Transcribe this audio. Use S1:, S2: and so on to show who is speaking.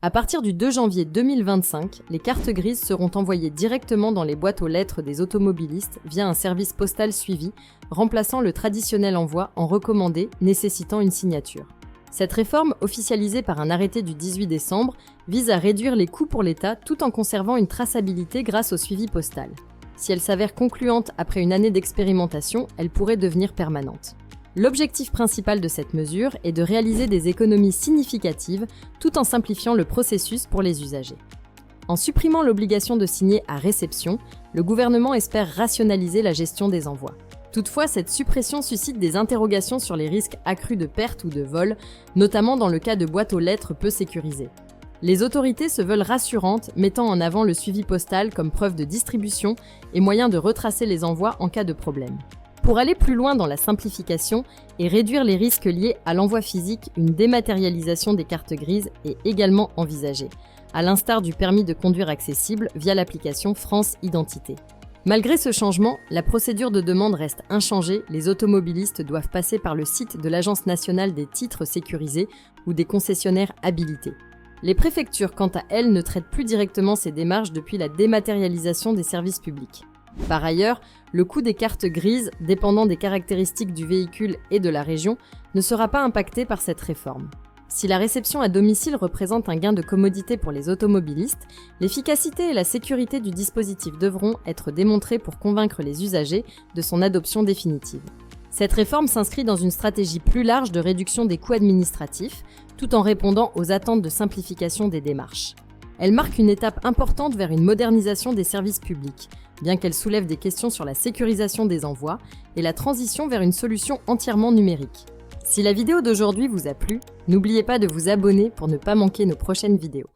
S1: À partir du 2 janvier 2025, les cartes grises seront envoyées directement dans les boîtes aux lettres des automobilistes via un service postal suivi, remplaçant le traditionnel envoi en recommandé nécessitant une signature. Cette réforme, officialisée par un arrêté du 18 décembre, vise à réduire les coûts pour l'État tout en conservant une traçabilité grâce au suivi postal. Si elle s'avère concluante après une année d'expérimentation, elle pourrait devenir permanente. L'objectif principal de cette mesure est de réaliser des économies significatives tout en simplifiant le processus pour les usagers. En supprimant l'obligation de signer à réception, le gouvernement espère rationaliser la gestion des envois. Toutefois, cette suppression suscite des interrogations sur les risques accrus de perte ou de vol, notamment dans le cas de boîtes aux lettres peu sécurisées. Les autorités se veulent rassurantes, mettant en avant le suivi postal comme preuve de distribution et moyen de retracer les envois en cas de problème. Pour aller plus loin dans la simplification et réduire les risques liés à l'envoi physique, une dématérialisation des cartes grises est également envisagée, à l'instar du permis de conduire accessible via l'application France Identité. Malgré ce changement, la procédure de demande reste inchangée, les automobilistes doivent passer par le site de l'Agence nationale des titres sécurisés ou des concessionnaires habilités. Les préfectures, quant à elles, ne traitent plus directement ces démarches depuis la dématérialisation des services publics. Par ailleurs, le coût des cartes grises, dépendant des caractéristiques du véhicule et de la région, ne sera pas impacté par cette réforme. Si la réception à domicile représente un gain de commodité pour les automobilistes, l'efficacité et la sécurité du dispositif devront être démontrées pour convaincre les usagers de son adoption définitive. Cette réforme s'inscrit dans une stratégie plus large de réduction des coûts administratifs, tout en répondant aux attentes de simplification des démarches. Elle marque une étape importante vers une modernisation des services publics, bien qu'elle soulève des questions sur la sécurisation des envois et la transition vers une solution entièrement numérique. Si la vidéo d'aujourd'hui vous a plu, n'oubliez pas de vous abonner pour ne pas manquer nos prochaines vidéos.